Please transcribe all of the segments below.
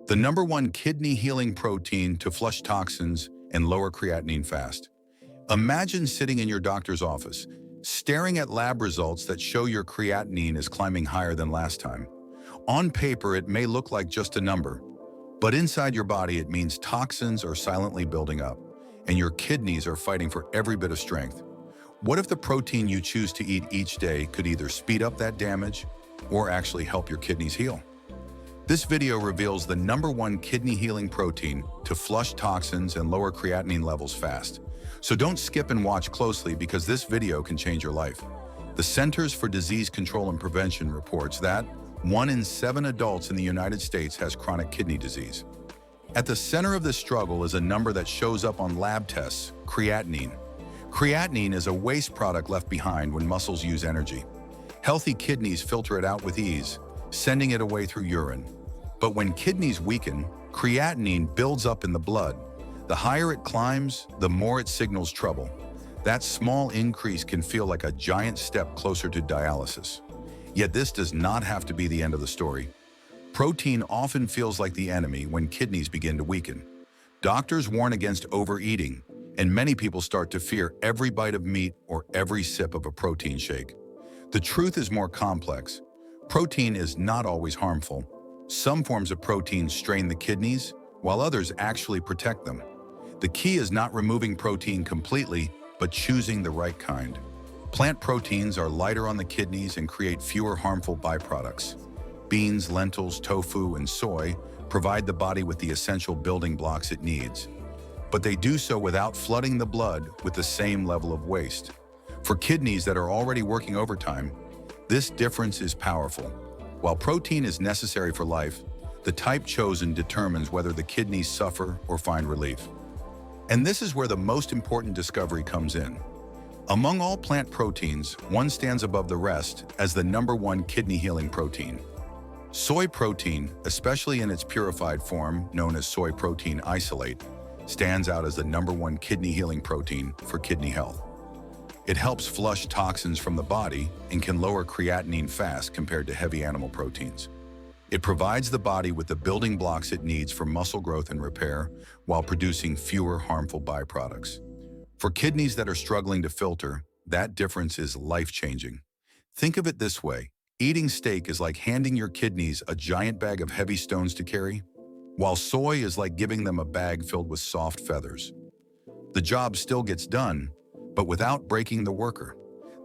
the number one kidney healing protein to flush toxins and lower creatinine fast. Imagine sitting in your doctor's office, staring at lab results that show your creatinine is climbing higher than last time. On paper, it may look like just a number, but inside your body it means toxins are silently building up, and your kidneys are fighting for every bit of strength. What if the protein you choose to eat each day could either speed up that damage or actually help your kidneys heal? This video reveals the number one kidney healing protein to flush toxins and lower creatinine levels fast. So don't skip and watch closely because this video can change your life. The Centers for Disease Control and Prevention reports that 1 in 7 adults in the United States has chronic kidney disease. At the center of this struggle is a number that shows up on lab tests: creatinine. Creatinine is a waste product left behind when muscles use energy. Healthy kidneys filter it out with ease, sending it away through urine. But when kidneys weaken, creatinine builds up in the blood. The higher it climbs, the more it signals trouble. That small increase can feel like a giant step closer to dialysis. Yet this does not have to be the end of the story. Protein often feels like the enemy when kidneys begin to weaken. Doctors warn against overeating, and many people start to fear every bite of meat or every sip of a protein shake. The truth is more complex. Protein is not always harmful. Some forms of protein strain the kidneys, while others actually protect them. The key is not removing protein completely, but choosing the right kind. Plant proteins are lighter on the kidneys and create fewer harmful byproducts. Beans, lentils, tofu, and soy provide the body with the essential building blocks it needs. But they do so without flooding the blood with the same level of waste. For kidneys that are already working overtime, this difference is powerful. While protein is necessary for life, the type chosen determines whether the kidneys suffer or find relief. And this is where the most important discovery comes in. Among all plant proteins, one stands above the rest as the number one kidney healing protein. Soy protein, especially in its purified form, known as soy protein isolate, stands out as the number one kidney healing protein for kidney health. It helps flush toxins from the body and can lower creatinine fast compared to heavy animal proteins. It provides the body with the building blocks it needs for muscle growth and repair while producing fewer harmful byproducts. For kidneys that are struggling to filter, that difference is life-changing. Think of it this way: eating steak is like handing your kidneys a giant bag of heavy stones to carry, while soy is like giving them a bag filled with soft feathers. The job still gets done, but without breaking the worker.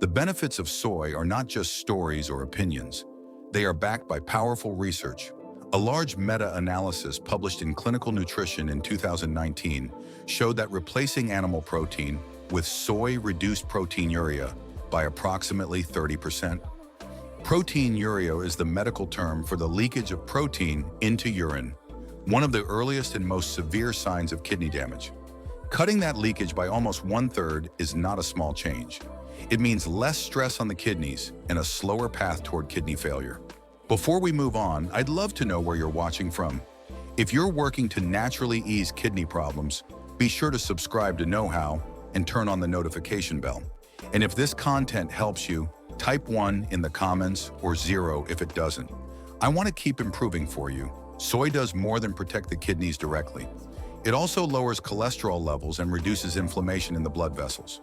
The benefits of soy are not just stories or opinions. They are backed by powerful research. A large meta-analysis published in Clinical Nutrition in 2019 showed that replacing animal protein with soy reduced proteinuria by approximately 30%. Proteinuria is the medical term for the leakage of protein into urine, one of the earliest and most severe signs of kidney damage. Cutting that leakage by almost 1/3 is not a small change. It means less stress on the kidneys and a slower path toward kidney failure. Before we move on, I'd love to know where you're watching from. If you're working to naturally ease kidney problems, be sure to subscribe to Knowhow and turn on the notification bell. And if this content helps you, type 1 in the comments or 0 if it doesn't. I want to keep improving for you. Soy does more than protect the kidneys directly. It also lowers cholesterol levels and reduces inflammation in the blood vessels.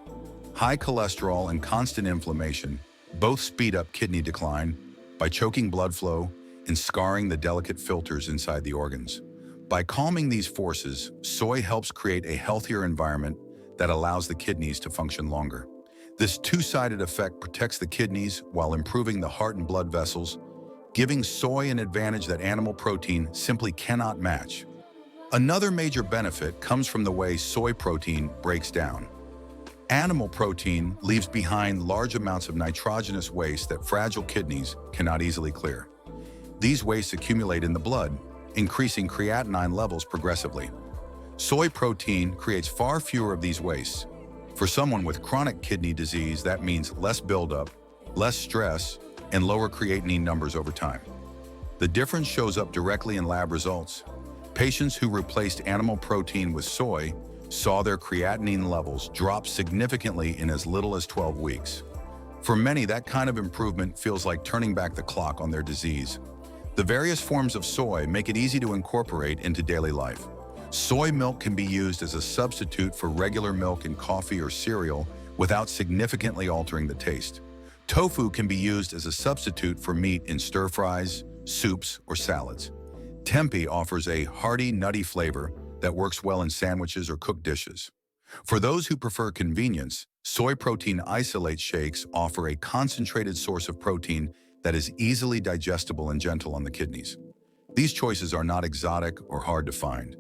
High cholesterol and constant inflammation both speed up kidney decline by choking blood flow and scarring the delicate filters inside the organs. By calming these forces, soy helps create a healthier environment that allows the kidneys to function longer. This two-sided effect protects the kidneys while improving the heart and blood vessels, giving soy an advantage that animal protein simply cannot match. Another major benefit comes from the way soy protein breaks down. Animal protein leaves behind large amounts of nitrogenous waste that fragile kidneys cannot easily clear. These wastes accumulate in the blood, increasing creatinine levels progressively. Soy protein creates far fewer of these wastes. For someone with chronic kidney disease, that means less buildup, less stress, and lower creatinine numbers over time. The difference shows up directly in lab results. Patients who replaced animal protein with soy saw their creatinine levels drop significantly in as little as 12 weeks. For many, that kind of improvement feels like turning back the clock on their disease. The various forms of soy make it easy to incorporate into daily life. Soy milk can be used as a substitute for regular milk in coffee or cereal without significantly altering the taste. Tofu can be used as a substitute for meat in stir-fries, soups, or salads. Tempeh offers a hearty, nutty flavor that works well in sandwiches or cooked dishes. For those who prefer convenience, soy protein isolate shakes offer a concentrated source of protein that is easily digestible and gentle on the kidneys. These choices are not exotic or hard to find.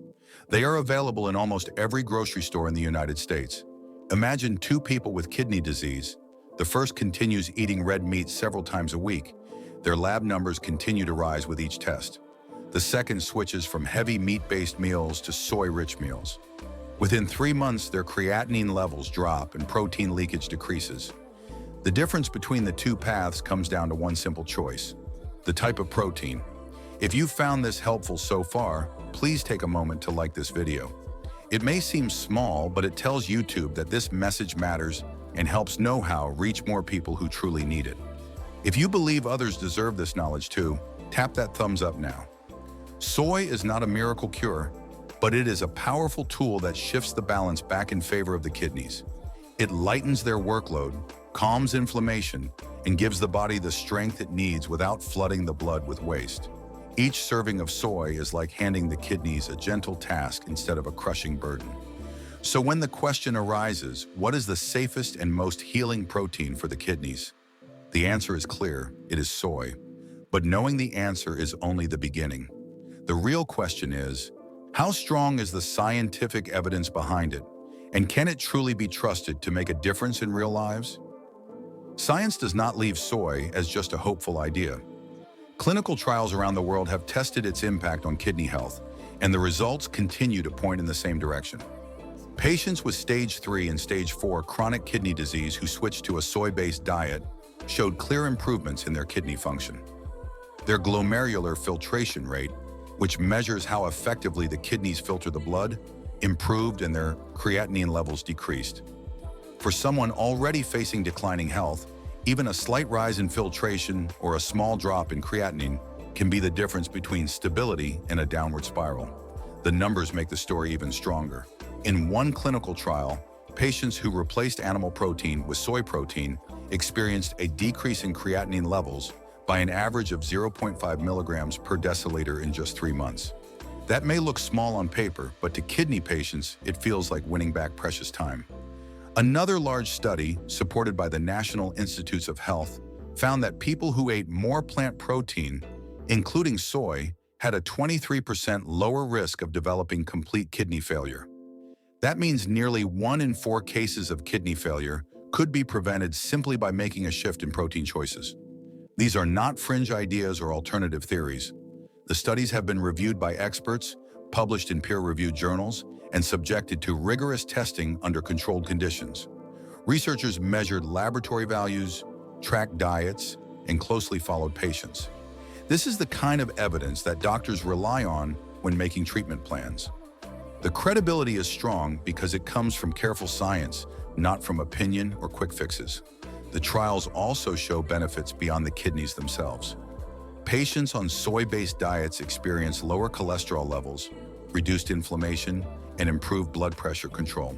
They are available in almost every grocery store in the United States. Imagine two people with kidney disease. The first continues eating red meat several times a week. Their lab numbers continue to rise with each test. The second switches from heavy meat-based meals to soy-rich meals. Within 3 months, their creatinine levels drop and protein leakage decreases. The difference between the two paths comes down to one simple choice: the type of protein. If you've found this helpful so far, please take a moment to like this video. It may seem small, but it tells YouTube that this message matters and helps Knowhow reach more people who truly need it. If you believe others deserve this knowledge too, tap that thumbs up now. Soy is not a miracle cure, but it is a powerful tool that shifts the balance back in favor of the kidneys. It lightens their workload, calms inflammation, and gives the body the strength it needs without flooding the blood with waste. Each serving of soy is like handing the kidneys a gentle task instead of a crushing burden. So when the question arises, what is the safest and most healing protein for the kidneys? The answer is clear: it is soy. But knowing the answer is only the beginning. The real question is, how strong is the scientific evidence behind it? And can it truly be trusted to make a difference in real lives? Science does not leave soy as just a hopeful idea. Clinical trials around the world have tested its impact on kidney health, and the results continue to point in the same direction. Patients with stage 3 and stage 4 chronic kidney disease who switched to a soy-based diet showed clear improvements in their kidney function. Their glomerular filtration rate, which measures how effectively the kidneys filter the blood, improved and their creatinine levels decreased. For someone already facing declining health, even a slight rise in filtration or a small drop in creatinine can be the difference between stability and a downward spiral. The numbers make the story even stronger. In one clinical trial, patients who replaced animal protein with soy protein experienced a decrease in creatinine levels by an average of 0.5 milligrams per deciliter in just 3 months. That may look small on paper, but to kidney patients, it feels like winning back precious time. Another large study, supported by the National Institutes of Health, found that people who ate more plant protein, including soy, had a 23% lower risk of developing complete kidney failure. That means nearly 1 in 4 cases of kidney failure could be prevented simply by making a shift in protein choices. These are not fringe ideas or alternative theories. The studies have been reviewed by experts, published in peer-reviewed journals, and subjected to rigorous testing under controlled conditions. Researchers measured laboratory values, tracked diets, and closely followed patients. This is the kind of evidence that doctors rely on when making treatment plans. The credibility is strong because it comes from careful science, not from opinion or quick fixes. The trials also show benefits beyond the kidneys themselves. Patients on soy-based diets experience lower cholesterol levels, reduced inflammation, and improved blood pressure control.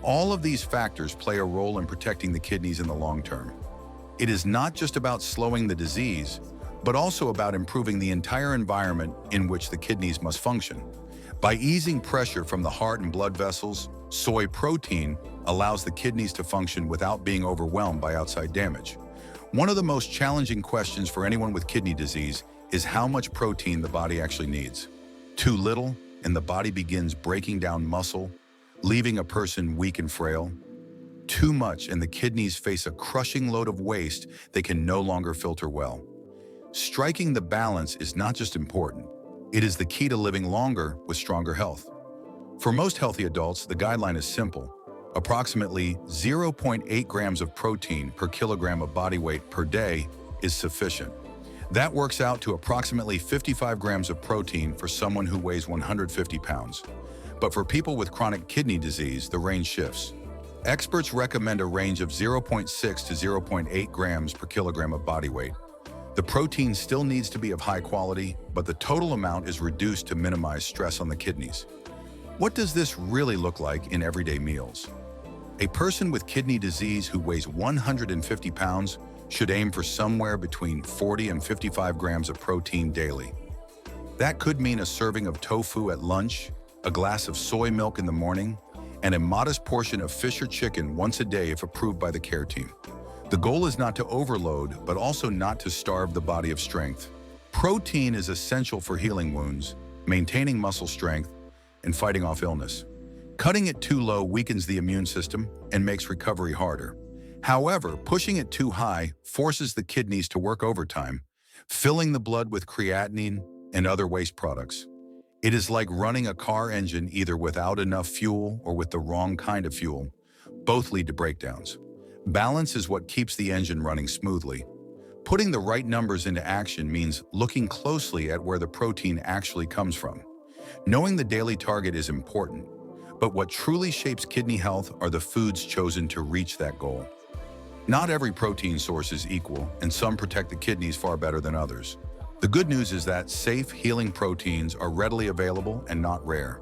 All of these factors play a role in protecting the kidneys in the long term. It is not just about slowing the disease, but also about improving the entire environment in which the kidneys must function. By easing pressure from the heart and blood vessels, soy protein allows the kidneys to function without being overwhelmed by outside damage. One of the most challenging questions for anyone with kidney disease is how much protein the body actually needs. Too little, and the body begins breaking down muscle, leaving a person weak and frail. Too much, and the kidneys face a crushing load of waste they can no longer filter well. Striking the balance is not just important, it is the key to living longer with stronger health. For most healthy adults, the guideline is simple. Approximately 0.8 grams of protein per kilogram of body weight per day is sufficient. That works out to approximately 55 grams of protein for someone who weighs 150 pounds. But for people with chronic kidney disease, the range shifts. Experts recommend a range of 0.6 to 0.8 grams per kilogram of body weight. The protein still needs to be of high quality, but the total amount is reduced to minimize stress on the kidneys. What does this really look like in everyday meals? A person with kidney disease who weighs 150 pounds should aim for somewhere between 40 and 55 grams of protein daily. That could mean a serving of tofu at lunch, a glass of soy milk in the morning, and a modest portion of fish or chicken once a day if approved by the care team. The goal is not to overload, but also not to starve the body of strength. Protein is essential for healing wounds, maintaining muscle strength, and fighting off illness. Cutting it too low weakens the immune system and makes recovery harder. However, pushing it too high forces the kidneys to work overtime, filling the blood with creatinine and other waste products. It is like running a car engine either without enough fuel or with the wrong kind of fuel. Both lead to breakdowns. Balance is what keeps the engine running smoothly. Putting the right numbers into action means looking closely at where the protein actually comes from. Knowing the daily target is important, but what truly shapes kidney health are the foods chosen to reach that goal. Not every protein source is equal, and some protect the kidneys far better than others. The good news is that safe, healing proteins are readily available and not rare.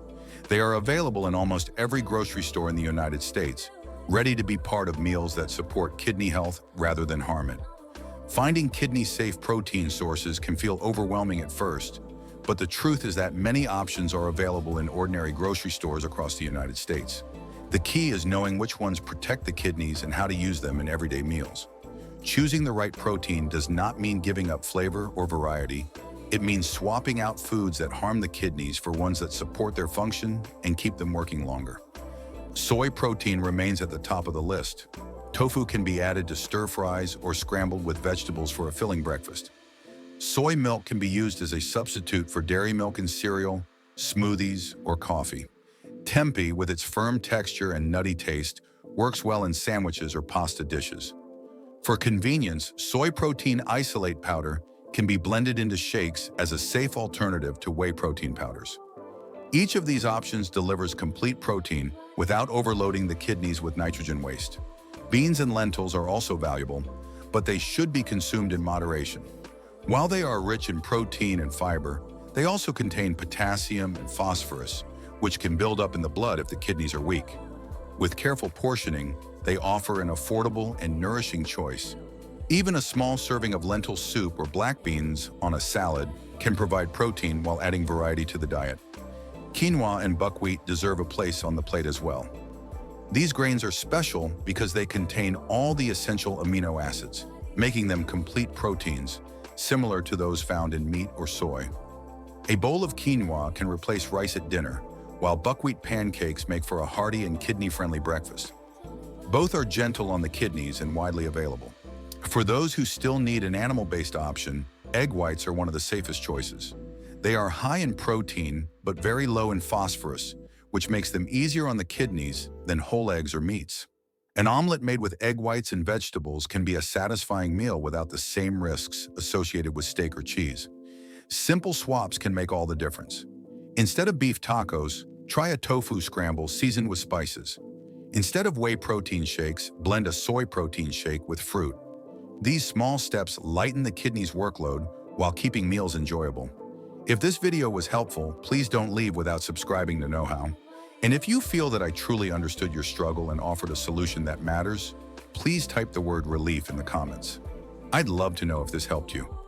They are available in almost every grocery store in the United States, ready to be part of meals that support kidney health rather than harm it. Finding kidney-safe protein sources can feel overwhelming at first, but the truth is that many options are available in ordinary grocery stores across the United States. The key is knowing which ones protect the kidneys and how to use them in everyday meals. Choosing the right protein does not mean giving up flavor or variety. It means swapping out foods that harm the kidneys for ones that support their function and keep them working longer. Soy protein remains at the top of the list. Tofu can be added to stir-fries or scrambled with vegetables for a filling breakfast. Soy milk can be used as a substitute for dairy milk in cereal, smoothies, or coffee. Tempeh, with its firm texture and nutty taste, works well in sandwiches or pasta dishes. For convenience, soy protein isolate powder can be blended into shakes as a safe alternative to whey protein powders. Each of these options delivers complete protein without overloading the kidneys with nitrogen waste. Beans and lentils are also valuable, but they should be consumed in moderation. While they are rich in protein and fiber, they also contain potassium and phosphorus, which can build up in the blood if the kidneys are weak. With careful portioning, they offer an affordable and nourishing choice. Even a small serving of lentil soup or black beans on a salad can provide protein while adding variety to the diet. Quinoa and buckwheat deserve a place on the plate as well. These grains are special because they contain all the essential amino acids, making them complete proteins, similar to those found in meat or soy. A bowl of quinoa can replace rice at dinner, while buckwheat pancakes make for a hearty and kidney-friendly breakfast. Both are gentle on the kidneys and widely available. For those who still need an animal-based option, egg whites are one of the safest choices. They are high in protein, but very low in phosphorus, which makes them easier on the kidneys than whole eggs or meats. An omelet made with egg whites and vegetables can be a satisfying meal without the same risks associated with steak or cheese. Simple swaps can make all the difference. Instead of beef tacos, try a tofu scramble seasoned with spices. Instead of whey protein shakes, blend a soy protein shake with fruit. These small steps lighten the kidney's workload while keeping meals enjoyable. If this video was helpful, please don't leave without subscribing to Knowhow. And if you feel that I truly understood your struggle and offered a solution that matters, please type the word relief in the comments. I'd love to know if this helped you.